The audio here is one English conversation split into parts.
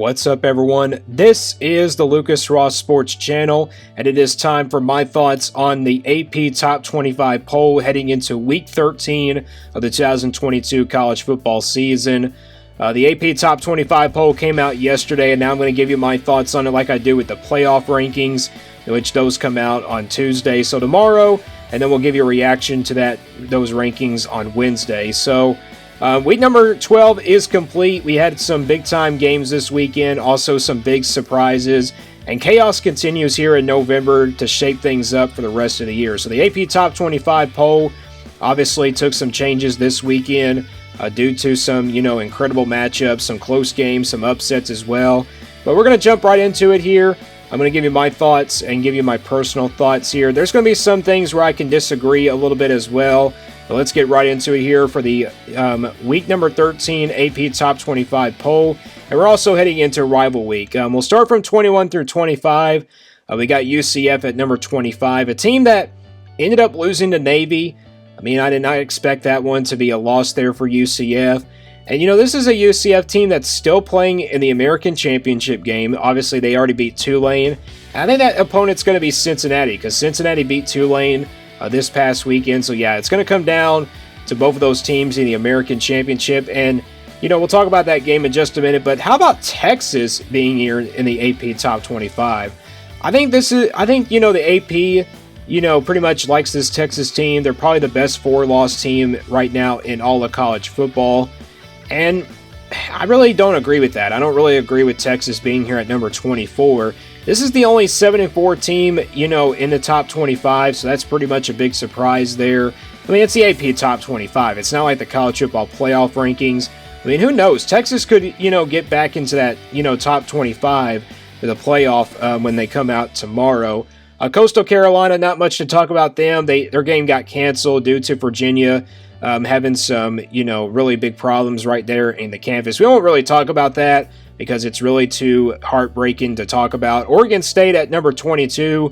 What's up, everyone? This is the Lucas Ross Sports Channel, and it is time for my thoughts on the AP Top 25 poll heading into Week 13 of the 2022 college football season. The AP Top 25 poll came out yesterday, and now I'm going to give you my thoughts on it like I do with the playoff rankings, which those come out on Tuesday, so tomorrow, and then we'll give you a reaction to those rankings on Wednesday. So, week number 12 is complete. We had some big-time games this weekend, also some big surprises, and chaos continues here in November to shape things up for the rest of the year. So the AP Top 25 poll obviously took some changes this weekend due to some, incredible matchups, some close games, some upsets as well. But we're going to jump right into it here. I'm going to give you my thoughts and give you my personal thoughts here. There's going to be some things where I can disagree a little bit as well. But let's get right into it here for the week number 13 AP Top 25 poll. And we're also heading into rival week. We'll start from 21 through 25. We got UCF at number 25, a team that ended up losing to Navy. I mean, I did not expect that one to be a loss there for UCF. And, this is a UCF team that's still playing in the American Championship game. Obviously, they already beat Tulane. And I think that opponent's going to be Cincinnati, because Cincinnati beat Tulane this past weekend. So, yeah, it's going to come down to both of those teams in the American Championship. And, we'll talk about that game in just a minute. But how about Texas being here in the AP Top 25? I think the AP, pretty much likes this Texas team. They're probably the best 4-loss team right now in all of college football. And I really don't agree with that. I don't really agree with Texas being here at number 24. This is the only 7-4 team, in the top 25, so that's pretty much a big surprise there. I mean, it's the AP Top 25. It's not like the college football playoff rankings. I mean, who knows? Texas could, get back into that, top 25 for the playoff when they come out tomorrow. Coastal Carolina, not much to talk about them. Their game got canceled due to Virginia having some, really big problems right there in the campus. We won't really talk about that because it's really too heartbreaking to talk about. Oregon State at number 22.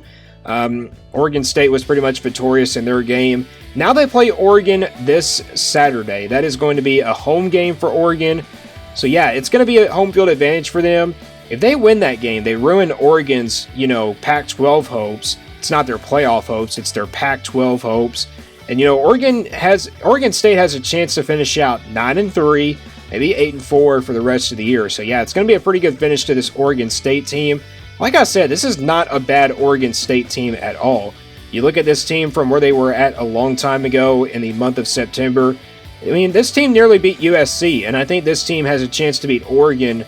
Oregon State was pretty much victorious in their game. Now they play Oregon this Saturday. That is going to be a home game for Oregon. So yeah, it's going to be a home field advantage for them. If they win that game, they ruin Oregon's, Pac-12 hopes. It's not their playoff hopes, it's their Pac-12 hopes. And, Oregon State has a chance to finish out 9-3, maybe 8-4 for the rest of the year. So, yeah, it's going to be a pretty good finish to this Oregon State team. Like I said, this is not a bad Oregon State team at all. You look at this team from where they were at a long time ago in the month of September. I mean, this team nearly beat USC, and I think this team has a chance to beat Oregon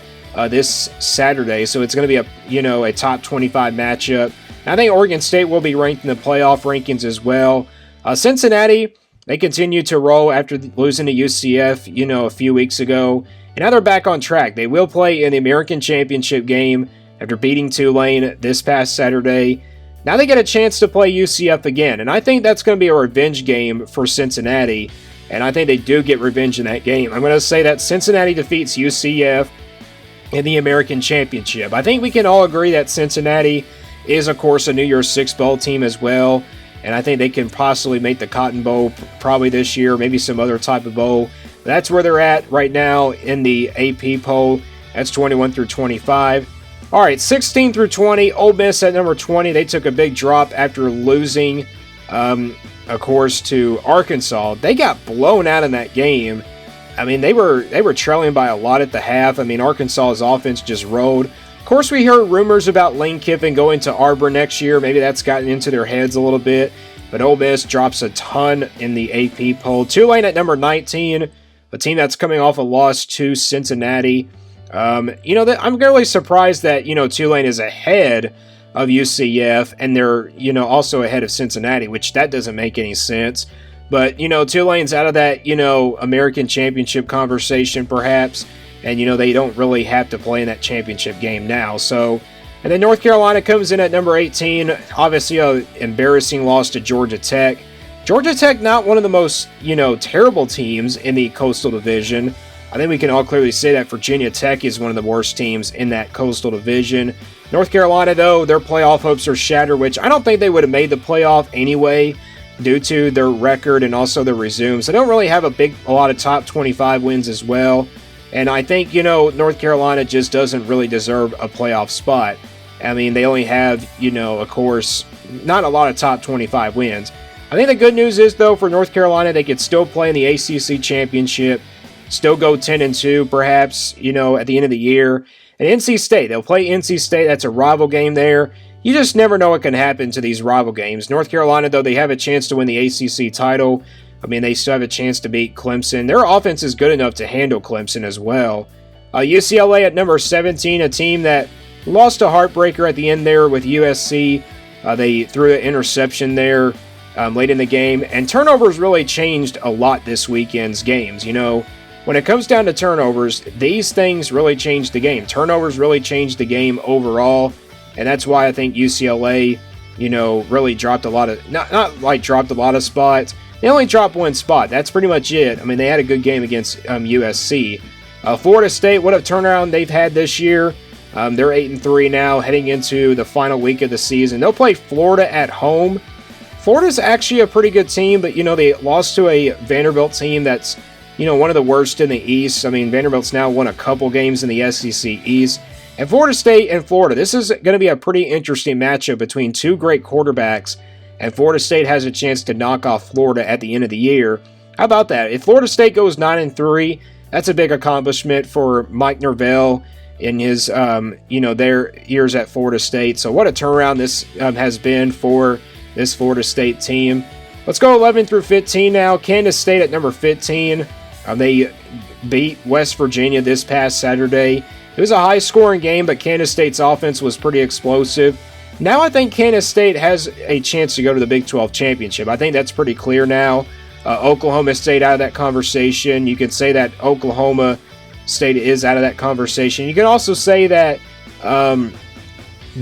this Saturday. So it's going to be a top 25 matchup. And I think Oregon State will be ranked in the playoff rankings as well. Cincinnati, they continue to roll after losing to UCF, a few weeks ago. And now they're back on track. They will play in the American Championship game after beating Tulane this past Saturday. Now they get a chance to play UCF again. And I think that's going to be a revenge game for Cincinnati. And I think they do get revenge in that game. I'm going to say that Cincinnati defeats UCF in the American Championship. I think we can all agree that Cincinnati is, of course, a New Year's Six Bowl team as well. And I think they can possibly make the Cotton Bowl probably this year, maybe some other type of bowl. That's where they're at right now in the AP poll. That's 21 through 25. All right, 16 through 20, Ole Miss at number 20. They took a big drop after losing, of course, to Arkansas. They got blown out in that game. I mean, they were trailing by a lot at the half. I mean, Arkansas's offense just rolled. Of course, we heard rumors about Lane Kiffin going to Auburn next year. Maybe that's gotten into their heads a little bit. But Ole Miss drops a ton in the AP poll. Tulane at number 19, a team that's coming off a loss to Cincinnati. I'm really surprised that, Tulane is ahead of UCF, and they're, also ahead of Cincinnati, which that doesn't make any sense. But, Tulane's out of that, American Championship conversation, perhaps. And, they don't really have to play in that championship game now. So, and then North Carolina comes in at number 18. Obviously, an embarrassing loss to Georgia Tech. Georgia Tech, not one of the most, terrible teams in the Coastal Division. I think we can all clearly say that Virginia Tech is one of the worst teams in that Coastal Division. North Carolina, though, their playoff hopes are shattered, which I don't think they would have made the playoff anyway due to their record and also their resumes. They don't really have a lot of top 25 wins as well. And I think, North Carolina just doesn't really deserve a playoff spot. I mean, they only have, of course, not a lot of top 25 wins. I think the good news is, though, for North Carolina, they could still play in the ACC championship, still go 10-2, perhaps, at the end of the year. And NC State, they'll play NC State. That's a rival game there. You just never know what can happen to these rival games. North Carolina, though, they have a chance to win the ACC title. I mean, they still have a chance to beat Clemson. Their offense is good enough to handle Clemson as well. UCLA at number 17, a team that lost a heartbreaker at the end there with USC. They threw an interception there late in the game. And turnovers really changed a lot this weekend's games. When it comes down to turnovers, these things really changed the game. Turnovers really changed the game overall. And that's why I think UCLA, really dropped a lot of, not like dropped a lot of spots. They only dropped one spot. That's pretty much it. I mean, they had a good game against USC. Florida State, what a turnaround they've had this year. They're 8-3 now, heading into the final week of the season. They'll play Florida at home. Florida's actually a pretty good team, but, they lost to a Vanderbilt team that's, one of the worst in the East. I mean, Vanderbilt's now won a couple games in the SEC East. And Florida State and Florida, this is going to be a pretty interesting matchup between two great quarterbacks, and Florida State has a chance to knock off Florida at the end of the year. How about that? If Florida State goes 9-3, that's a big accomplishment for Mike Norvell in his, their years at Florida State. So what a turnaround this has been for this Florida State team. Let's go 11-15 now. Kansas State at number 15. They beat West Virginia this past Saturday. It was a high-scoring game, but Kansas State's offense was pretty explosive. Now I think Kansas State has a chance to go to the Big 12 championship. I think that's pretty clear now. Oklahoma State out of that conversation. You can say that Oklahoma State is out of that conversation. You can also say that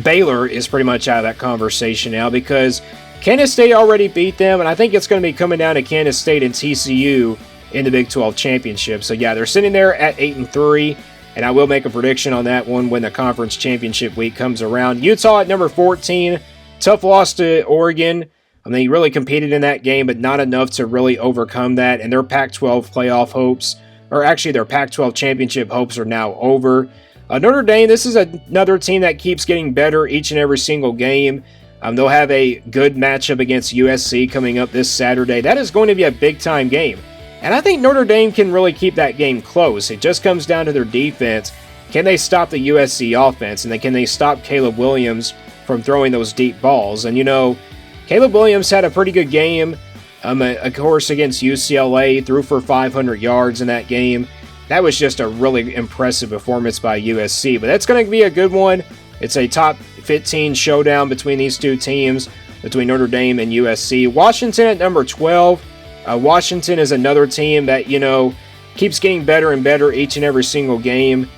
Baylor is pretty much out of that conversation now because Kansas State already beat them, and I think it's going to be coming down to Kansas State and TCU in the Big 12 championship. So yeah, they're sitting there at 8-3. And I will make a prediction on that one when the conference championship week comes around. Utah at number 14. Tough loss to Oregon. They really competed in that game, but not enough to really overcome that. And their Pac-12 playoff hopes, or actually their Pac-12 championship hopes, are now over. Notre Dame, this is another team that keeps getting better each and every single game. They'll have a good matchup against USC coming up this Saturday. That is going to be a big-time game. And I think Notre Dame can really keep that game close. It just comes down to their defense. Can they stop the USC offense? And then can they stop Caleb Williams from throwing those deep balls? And, Caleb Williams had a pretty good game, of course, against UCLA. Threw for 500 yards in that game. That was just a really impressive performance by USC. But that's going to be a good one. It's a top 15 showdown between these two teams, between Notre Dame and USC. Washington at number 12. Washington is another team that, keeps getting better and better each and every single game.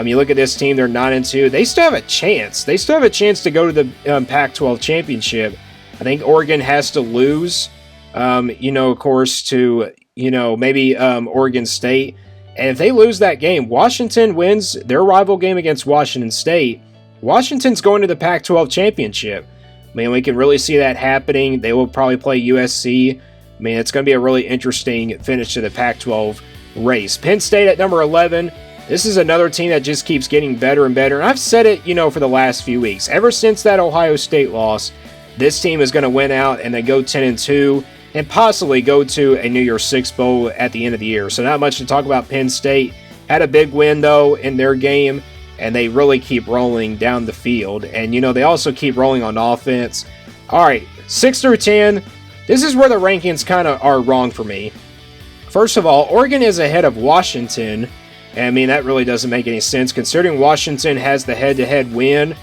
You look at this team, they're 9-2. They still have a chance. They still have a chance to go to the Pac-12 championship. I think Oregon has to lose, of course, to, maybe Oregon State. And if they lose that game, Washington wins their rival game against Washington State. Washington's going to the Pac-12 championship. We can really see that happening. They will probably play USC. It's going to be a really interesting finish to the Pac-12 race. Penn State at number 11. This is another team that just keeps getting better and better. And I've said it, for the last few weeks. Ever since that Ohio State loss, this team is going to win out and they go 10-2 and possibly go to a New Year's Six Bowl at the end of the year. So not much to talk about. Penn State had a big win, though, in their game, and they really keep rolling down the field. And, they also keep rolling on offense. All right, 6-10. This is where the rankings kind of are wrong for me. First of all, Oregon is ahead of Washington. That really doesn't make any sense considering Washington has the head-to-head win.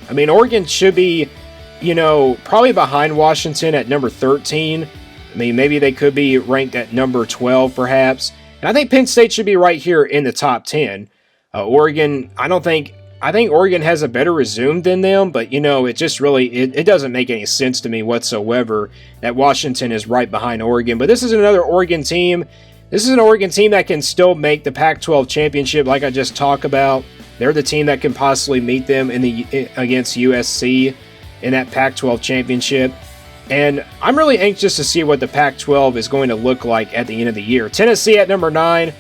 Oregon should be, probably behind Washington at number 13. Maybe they could be ranked at number 12 perhaps. And I think Penn State should be right here in the top 10. Oregon, I think Oregon has a better resume than them, but, it just really, it doesn't make any sense to me whatsoever that Washington is right behind Oregon. But this is another Oregon team. This is an Oregon team that can still make the Pac-12 championship like I just talked about. They're the team that can possibly meet them against USC in that Pac-12 championship. And I'm really anxious to see what the Pac-12 is going to look like at the end of the year. Tennessee at number 9.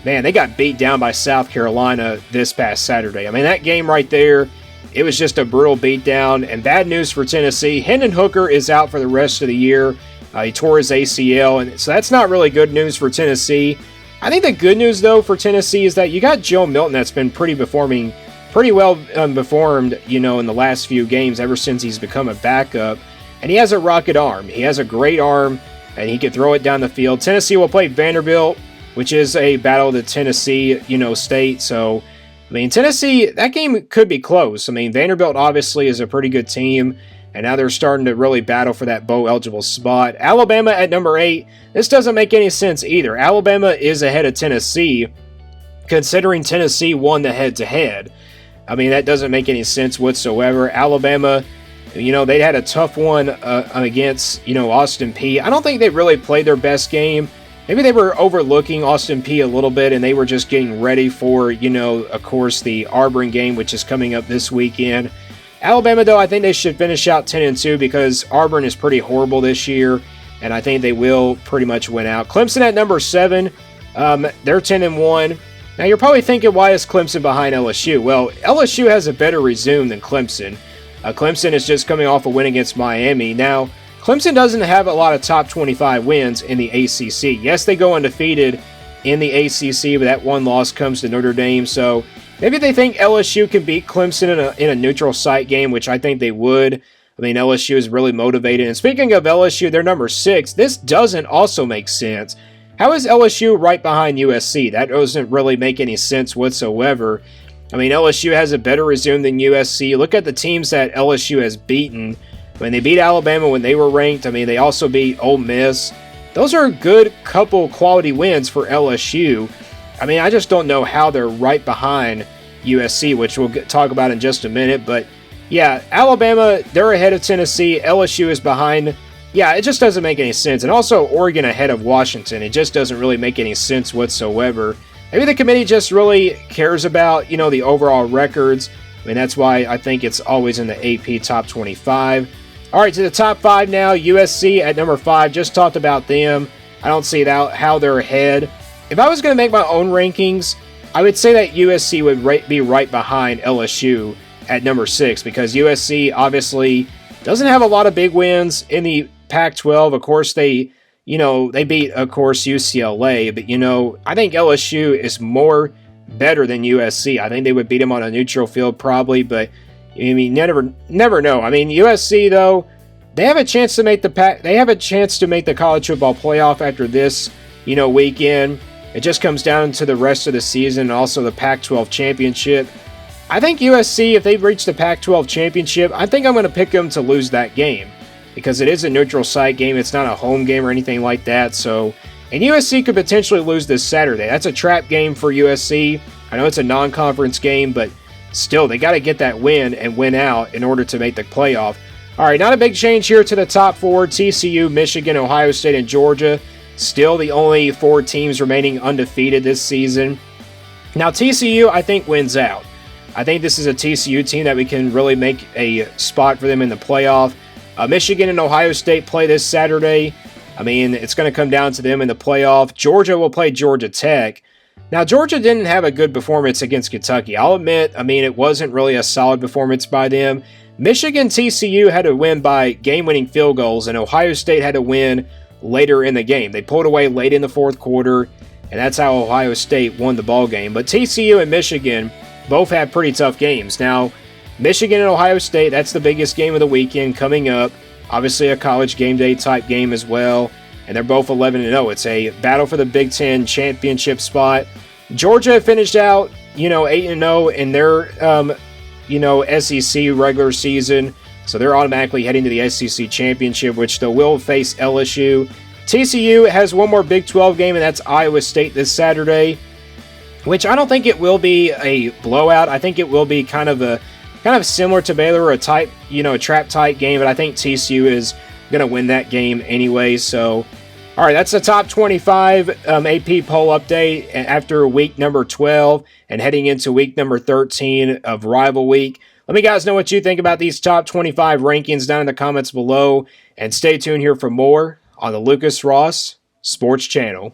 man, they got beat down by South Carolina this past Saturday. I mean, that game right there, it was just a brutal beatdown. And bad news for Tennessee. Hendon Hooker is out for the rest of the year. He tore his ACL, and so that's not really good news for Tennessee. I think the good news, though, for Tennessee is that you got Joe Milton that's been pretty well performed, in the last few games ever since he's become a backup. And he has a rocket arm. He has a great arm, and he can throw it down the field. Tennessee will play Vanderbilt, which is a battle of the Tennessee, state. So, I mean, Tennessee, that game could be close. I mean, Vanderbilt obviously is a pretty good team, and now they're starting to really battle for that bowl-eligible spot. Alabama at number 8, this doesn't make any sense either. Alabama is ahead of Tennessee, considering Tennessee won the head-to-head. I mean, that doesn't make any sense whatsoever. Alabama, they had a tough one against, Austin Peay. I don't think they really played their best game. Maybe they were overlooking Austin Peay a little bit, and they were just getting ready for, of course, the Auburn game, which is coming up this weekend. Alabama, though, I think they should finish out 10-2 because Auburn is pretty horrible this year, and I think they will pretty much win out. Clemson at number 7, they're 10-1. Now, you're probably thinking, why is Clemson behind LSU? Well, LSU has a better resume than Clemson. Clemson is just coming off a win against Miami. Now, Clemson doesn't have a lot of top 25 wins in the ACC. Yes, they go undefeated in the ACC, but that one loss comes to Notre Dame. So maybe they think LSU can beat Clemson in a neutral site game, which I think they would. I mean, LSU is really motivated. And speaking of LSU, they're number 6. This doesn't also make sense. How is LSU right behind USC? That doesn't really make any sense whatsoever. I mean, LSU has a better resume than USC. Look at the teams that LSU has beaten. When they beat Alabama when they were ranked, I mean, they also beat Ole Miss. Those are a good couple quality wins for LSU. I mean, I just don't know how they're right behind USC, which we'll talk about in just a minute. But, yeah, Alabama, they're ahead of Tennessee. LSU is behind. Yeah, it just doesn't make any sense. And also Oregon ahead of Washington. It just doesn't really make any sense whatsoever. Maybe the committee just really cares about, the overall records. I mean, that's why I think it's always in the AP Top 25. All right, to the top 5 now. USC at number 5. Just talked about them. I don't see how they're ahead. If I was going to make my own rankings, I would say that USC would be right behind LSU at number 6 because USC obviously doesn't have a lot of big wins in the Pac-12. Of course, they beat, of course, UCLA. But, I think LSU is more better than USC. I think they would beat them on a neutral field probably, but I mean, never know. I mean, USC though, they have a chance to make the college football playoff after this, weekend. It just comes down to the rest of the season and also the Pac-12 championship. I think USC, if they reach the Pac-12 championship, I think I'm going to pick them to lose that game because it is a neutral site game. It's not a home game or anything like that. So, and USC could potentially lose this Saturday. That's a trap game for USC. I know it's a non-conference game, but still, they got to get that win and win out in order to make the playoff. All right, not a big change here to the top 4. TCU, Michigan, Ohio State, and Georgia. Still the only 4 teams remaining undefeated this season. Now, TCU, I think, wins out. I think this is a TCU team that we can really make a spot for them in the playoff. Michigan and Ohio State play this Saturday. I mean, it's going to come down to them in the playoff. Georgia will play Georgia Tech. Now, Georgia didn't have a good performance against Kentucky. I'll admit, I mean, it wasn't really a solid performance by them. Michigan, TCU had to win by game-winning field goals, and Ohio State had to win later in the game. They pulled away late in the fourth quarter, and that's how Ohio State won the ball game. But TCU and Michigan both had pretty tough games. Now, Michigan and Ohio State, that's the biggest game of the weekend coming up. Obviously a college game day type game as well. And they're both 11-0. It's a battle for the Big Ten championship spot. Georgia finished out, 8-0 in their, SEC regular season. So they're automatically heading to the SEC championship, which they will face LSU. TCU has one more Big 12 game, and that's Iowa State this Saturday, which I don't think it will be a blowout. I think it will be kind of similar to Baylor, a trap tight game, but I think TCU is going to win that game anyway. So, all right, that's the top 25 AP poll update after week number 12 and heading into week number 13 of Rival Week. Let me guys know what you think about these top 25 rankings down in the comments below, and stay tuned here for more on the Lucas Ross Sports Channel.